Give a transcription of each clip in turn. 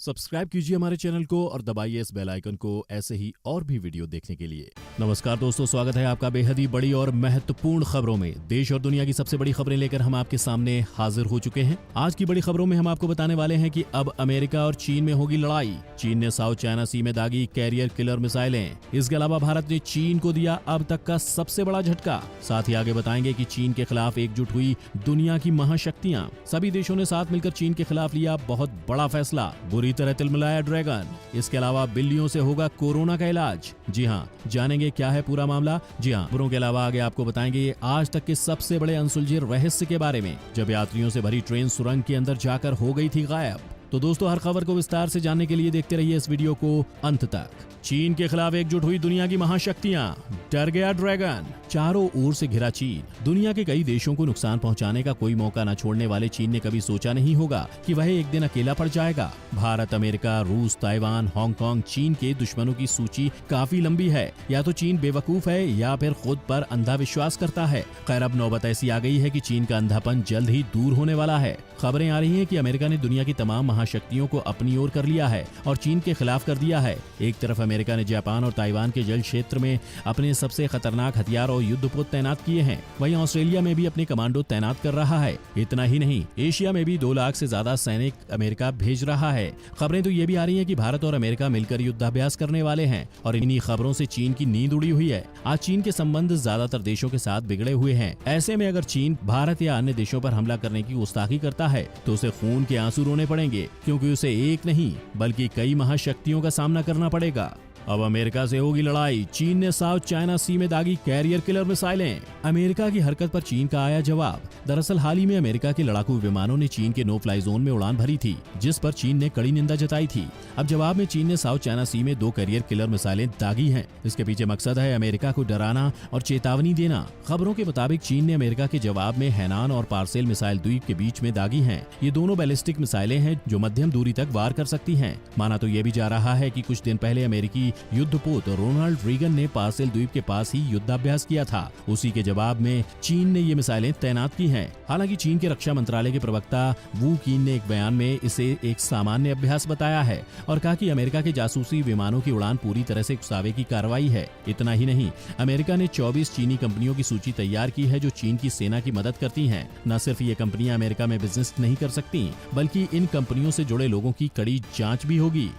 Subscribe कीजिए हमारे channel को और दबाइए इस बेल आइकन को ऐसे ही और भी वीडियो देखने के लिए। नमस्कार दोस्तों, स्वागत है आपका बेहद ही बड़ी और महत्वपूर्ण खबरों में। देश और दुनिया की सबसे बड़ी खबरें लेकर हम आपके सामने हाजिर हो चुके हैं। आज की बड़ी खबरों में हम आपको बताने वाले हैं कि अब अमेरिका और चीन में होगी लड़ाई। चीन ने साउथ चाइना सी में दागी कैरियर किलर मिसाइलें। इसके अलावा भारत ने चीन को दिया अब तक का सबसे बड़ा झटका। साथ ही आगे बताएंगे कि चीन के खिलाफ एकजुट हुई दुनिया की महाशक्तियां। सभी देशों ने साथ मिलकर चीन के खिलाफ लिया बहुत बड़ा फैसला। बुरी तरह तिलमिलाया ड्रैगन। इसके अलावा बिल्लियों से होगा कोरोना का इलाज। जी हाँ, जानेंगे क्या है पूरा मामला। जी हाँ, खबरों के अलावा आगे आपको बताएंगे आज तक के सबसे बड़े अनसुलझे रहस्य के बारे में, जब यात्रियों से भरी ट्रेन सुरंग के अंदर जाकर हो गई थी गायब। तो दोस्तों, हर खबर को विस्तार से जानने के लिए देखते रहिए इस वीडियो को अंत तक। चीन के खिलाफ एकजुट हुई दुनिया की महाशक्तियां, डर गया ड्रैगन। चारों ओर से घिरा चीन। दुनिया के कई देशों को नुकसान पहुंचाने का कोई मौका न छोड़ने वाले चीन ने कभी सोचा नहीं होगा कि वह एक दिन अकेला पड़ जाएगा। भारत, अमेरिका, रूस, ताइवान, हांगकांग, चीन के दुश्मनों की सूची काफी लंबी है। या तो चीन बेवकूफ है या फिर खुद पर अंधा विश्वास करता है। खैर, अब नौबत ऐसी आ गई है कि चीन का अंधापन जल्द ही दूर होने वाला है। खबरें आ रही हैं कि अमेरिका ने दुनिया की तमाम महाशक्तियों को अपनी ओर कर लिया है और चीन के खिलाफ कर दिया है। एक तरफ अमेरिका ने जापान और ताइवान के जल क्षेत्र में अपने सबसे खतरनाक हथियार और युद्धपोत तैनात किए हैं। वहीं ऑस्ट्रेलिया में भी अपने कमांडो तैनात कर रहा है। इतना ही नहीं, एशिया में भी 2 लाख से ज्यादा सैनिक अमेरिका भेज रहा है। खबरें तो ये भी आ रही हैं कि भारत और अमेरिका मिलकर युद्धाभ्यास करने वाले हैं और इन्हीं खबरों से चीन की नींद उड़ी हुई है। आज चीन के संबंध ज्यादातर देशों के साथ बिगड़े हुए हैं। ऐसे में अगर चीन भारत या अन्य देशों पर हमला करने की गुस्ताखी करता है तो उसे खून के आंसू रोने पड़ेंगे, क्योंकि उसे एक नहीं बल्कि कई महाशक्तियों का सामना करना पड़ेगा। अब अमेरिका से होगी लड़ाई। चीन ने साउथ चाइना सी में दागी कैरियर किलर मिसाइलें। अमेरिका की हरकत पर चीन का आया जवाब। दरअसल हाल ही में अमेरिका के लड़ाकू विमानों ने चीन के नो फ्लाई जोन में उड़ान भरी थी, जिस पर चीन ने कड़ी निंदा जताई थी। अब जवाब में चीन ने साउथ चाइना सी में 2 कैरियर किलर मिसाइलें दागी हैं। इसके पीछे मकसद है अमेरिका को डराना और चेतावनी देना। खबरों के मुताबिक चीन ने अमेरिका के जवाब में हैनान और पार्सेल मिसाइल द्वीप के बीच में दागी हैं। ये दोनों बैलिस्टिक मिसाइलें हैं जो मध्यम दूरी तक वार कर सकती हैं। माना तो ये भी जा रहा है कि कुछ दिन पहले अमेरिकी युद्धपोत रोनाल्ड रीगन ने पार्सेल द्वीप के पास ही युद्धाभ्यास किया था। उसी के जवाब में चीन ने ये मिसाइलें तैनात की हैं। हालांकि चीन के रक्षा मंत्रालय के प्रवक्ता वू कीन ने एक बयान में इसे एक सामान्य अभ्यास बताया है और कहा कि अमेरिका के जासूसी विमानों की उड़ान पूरी तरह से उकसावे की कार्रवाई है। इतना ही नहीं, अमेरिका ने 24 चीनी कंपनियों की सूची तैयार की है जो चीन की सेना की मदद करती हैं। न सिर्फ ये कंपनियां अमेरिका में बिजनेस नहीं कर सकती, बल्कि इन कंपनियों से जुड़े लोगों की कड़ी जांच भी होगी।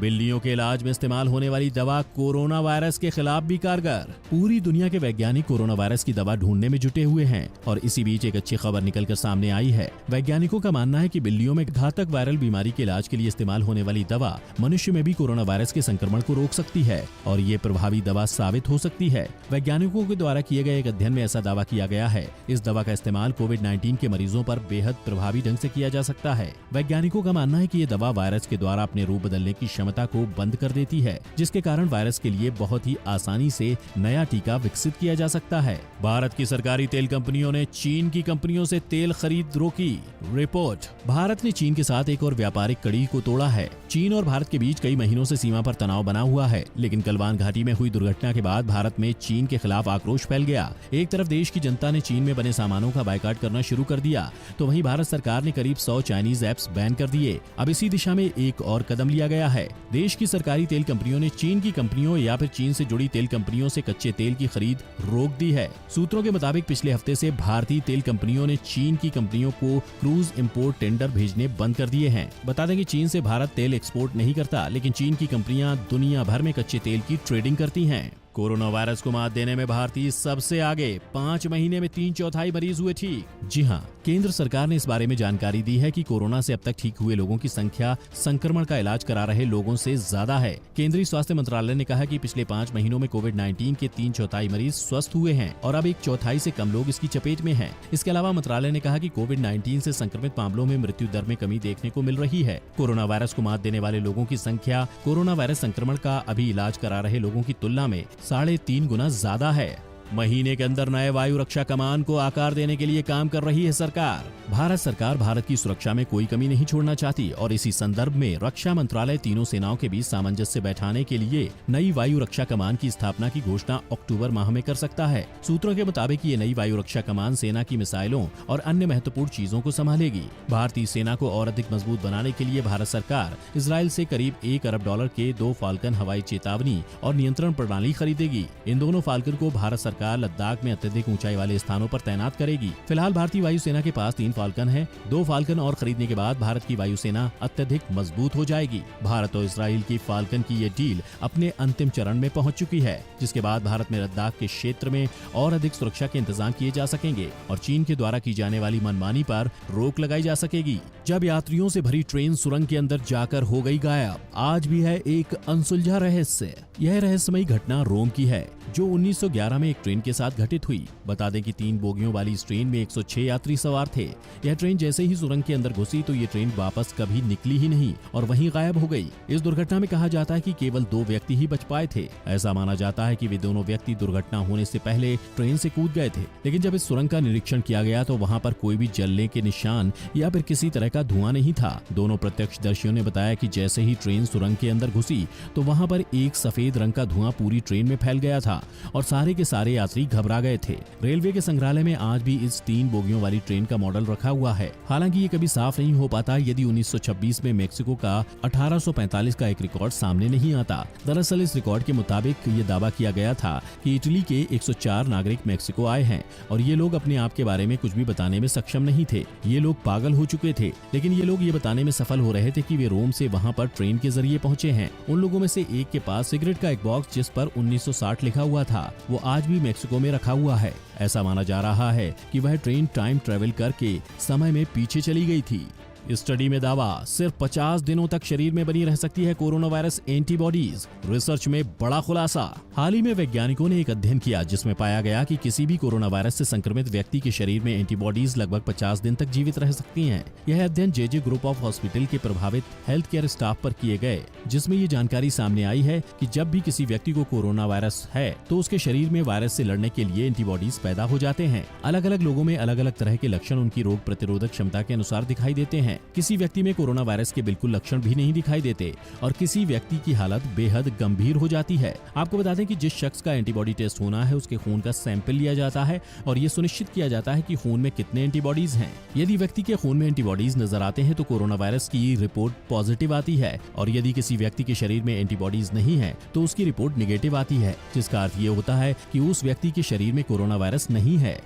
बिल्लियों के इलाज में इस्तेमाल होने वाली दवा कोरोना वायरस के खिलाफ भी कारगर। पूरी दुनिया के वैज्ञानिक कोरोना वायरस की दवा ढूंढने में जुटे हुए हैं और इसी बीच एक अच्छी खबर निकलकर सामने आई है। वैज्ञानिकों का मानना है कि बिल्लियों में घातक वायरल बीमारी के इलाज के लिए इस्तेमाल होने वाली दवा मनुष्य में भी कोरोना वायरस के संक्रमण को रोक सकती है और ये प्रभावी दवा साबित हो सकती है। वैज्ञानिकों के द्वारा किए गए एक अध्ययन में ऐसा दावा किया गया है। इस दवा का इस्तेमाल कोविड-19 के मरीजों पर बेहद प्रभावी ढंग से किया जा सकता है। वैज्ञानिकों का मानना है कि ये दवा वायरस के द्वारा अपने रूप बदलने की क्षमता को बंद कर देती है, जिसके कारण वायरस के लिए बहुत ही आसानी से नया टीका विकसित किया जा सकता है। भारत की सरकारी तेल कंपनियों ने चीन की कंपनियों से तेल खरीद रोकी। रिपोर्ट: भारत ने चीन के साथ एक और व्यापारिक कड़ी को तोड़ा है। चीन और भारत के बीच कई महीनों से सीमा पर तनाव बना हुआ है, लेकिन गलवान घाटी में हुई दुर्घटना के बाद भारत में चीन के खिलाफ आक्रोश फैल गया। एक तरफ देश की जनता ने चीन में बने सामानों का बायकॉट करना शुरू कर दिया, तो वहीं भारत सरकार ने करीब 100 चाइनीज ऐप्स बैन कर दिए। अब इसी दिशा में एक और कदम लिया गया है। देश की सरकारी तेल कंपनियों ने चीन की कंपनियों या फिर चीन से जुड़ी तेल कंपनियों से कच्चे तेल की खरीद रोक दी है। सूत्रों के मुताबिक पिछले हफ्ते से भारतीय तेल कंपनियों ने चीन की कंपनियों को क्रूज इंपोर्ट टेंडर भेजने बंद कर दिए हैं। बता दें कि चीन से भारत तेल एक्सपोर्ट नहीं करता, लेकिन चीन की कंपनियां दुनिया भर में कच्चे तेल की ट्रेडिंग करती हैं। कोरोना वायरस को मात देने में भारतीय सबसे आगे। 5 महीने में 3/4 मरीज हुए ठीक। जी हाँ, केंद्र सरकार ने इस बारे में जानकारी दी है कि कोरोना से अब तक ठीक हुए लोगों की संख्या संक्रमण का इलाज करा रहे लोगों से ज्यादा है। केंद्रीय स्वास्थ्य मंत्रालय ने कहा कि पिछले 5 महीनों में कोविड-19 के 3/4 मरीज स्वस्थ हुए हैं और अब 1/4 से कम लोग इसकी चपेट में हैं। इसके अलावा मंत्रालय ने कहा कि कोविड-19 से संक्रमित मामलों में मृत्यु दर में कमी देखने को मिल रही है। कोरोना वायरस को मात देने वाले लोगों की संख्या कोरोना वायरस संक्रमण का अभी इलाज करा रहे लोगों की तुलना में 3.5 गुना ज्यादा है। महीने के अंदर नए वायु रक्षा कमान को आकार देने के लिए काम कर रही है सरकार। भारत सरकार भारत की सुरक्षा में कोई कमी नहीं छोड़ना चाहती और इसी संदर्भ में रक्षा मंत्रालय तीनों सेनाओं के बीच सामंजस्य बैठाने के लिए नई वायु रक्षा कमान की स्थापना की घोषणा अक्टूबर माह में कर सकता है। सूत्रों के मुताबिक ये नई वायु रक्षा कमान सेना की मिसाइलों और अन्य महत्वपूर्ण चीजों को संभालेगी। भारतीय सेना को और अधिक मजबूत बनाने के लिए भारत सरकार इजराइल से करीब $1 अरब के 2 फाल्कन हवाई चेतावनी और नियंत्रण प्रणाली खरीदेगी। इन दोनों फाल्कन को भारत सरकार लद्दाख में अत्यधिक ऊंचाई वाले स्थानों पर तैनात करेगी। फिलहाल भारतीय वायुसेना के पास 3 फाल्कन है। 2 फाल्कन और खरीदने के बाद भारत की वायुसेना अत्यधिक मजबूत हो जाएगी। भारत और इजराइल की फाल्कन की ये डील अपने अंतिम चरण में पहुंच चुकी है, जिसके बाद भारत में लद्दाख के क्षेत्र में और अधिक सुरक्षा के इंतजाम किए जा सकेंगे और चीन के द्वारा की जाने वाली मनमानी पर रोक लगाई जा सकेगी। जब यात्रियों से भरी ट्रेन सुरंग के अंदर जाकर हो गई गायब, आज भी है एक अनसुलझा रहस्य। यह रहस्यमयी घटना रोम की है, जो 1911 में एक ट्रेन के साथ घटित हुई। बता दें कि 3 बोगियों वाली इस ट्रेन में 106 यात्री सवार थे। यह ट्रेन जैसे ही सुरंग के अंदर घुसी तो ये ट्रेन वापस कभी निकली ही नहीं और वहीं गायब हो गई। इस दुर्घटना में कहा जाता है कि केवल 2 व्यक्ति ही बच पाए थे। ऐसा माना जाता है कि वे दोनों व्यक्ति दुर्घटना होने से पहले ट्रेन से कूद गए थे, लेकिन जब इस सुरंग का निरीक्षण किया गया तो वहां पर कोई भी जलने के निशान या फिर किसी तरह का धुआं नहीं था। दोनों प्रत्यक्षदर्शियों ने बताया कि जैसे ही ट्रेन सुरंग के अंदर घुसी तो वहां पर एक सफेद रंग का धुआं पूरी ट्रेन में फैल गया था और सारे के सारे यात्री घबरा गए थे। रेलवे के संग्रहालय में आज भी इस 3 बोगियों वाली ट्रेन का मॉडल रखा हुआ है। हालांकि ये कभी साफ नहीं हो पाता यदि 1926 में मेक्सिको का 1845 का एक रिकॉर्ड सामने नहीं आता। दरअसल इस रिकॉर्ड के मुताबिक ये दावा किया गया था कि इटली के 104 नागरिक मेक्सिको आए हैं और ये लोग अपने आप के बारे में कुछ भी बताने में सक्षम नहीं थे। ये लोग पागल हो चुके थे, लेकिन ये लोग ये बताने में सफल हो रहे थे कि वे रोम से वहां पर ट्रेन के जरिए पहुंचे हैं। उन लोगों में से एक के पास सिगरेट का एक बॉक्स जिस पर 1960 लिखा हुआ था, वो आज भी मेक्सिको में रखा हुआ है। ऐसा माना जा रहा है कि वह ट्रेन टाइम ट्रेवल करके समय में पीछे चली गई थी। स्टडी में दावा, सिर्फ 50 दिनों तक शरीर में बनी रह सकती है कोरोना वायरस एंटीबॉडीज। रिसर्च में बड़ा खुलासा। हाल ही में वैज्ञानिकों ने एक अध्ययन किया जिसमें पाया गया कि किसी भी कोरोना वायरस से संक्रमित व्यक्ति के शरीर में एंटीबॉडीज लगभग 50 दिन तक जीवित रह सकती हैं। यह अध्ययन जेजे ग्रुप ऑफ हॉस्पिटल के प्रभावित हेल्थ केयर स्टाफ पर किए गए, जिसमें ये जानकारी सामने आई है कि जब भी किसी व्यक्ति को कोरोना वायरस है तो उसके शरीर में वायरस से लड़ने के लिए एंटीबॉडीज पैदा हो जाते हैं। अलग अलग लोगों में अलग अलग तरह के लक्षण उनकी रोग प्रतिरोधक क्षमता के अनुसार दिखाई देते हैं। किसी व्यक्ति में कोरोना वायरस के बिल्कुल लक्षण भी नहीं दिखाई देते और किसी व्यक्ति की हालत बेहद गंभीर हो जाती है। आपको बता दें कि जिस शख्स का एंटीबॉडी टेस्ट होना है उसके खून का सैंपल लिया जाता है और ये सुनिश्चित किया जाता है कि खून में कितने एंटीबॉडीज हैं। यदि व्यक्ति के खून में एंटीबॉडीज नजर आते हैं तो कोरोना वायरस की रिपोर्ट पॉजिटिव आती है और यदि किसी व्यक्ति के शरीर में एंटीबॉडीज नहीं है तो उसकी रिपोर्ट निगेटिव आती है, जिसका अर्थ ये होता है कि उस व्यक्ति के शरीर में कोरोना वायरस नहीं है।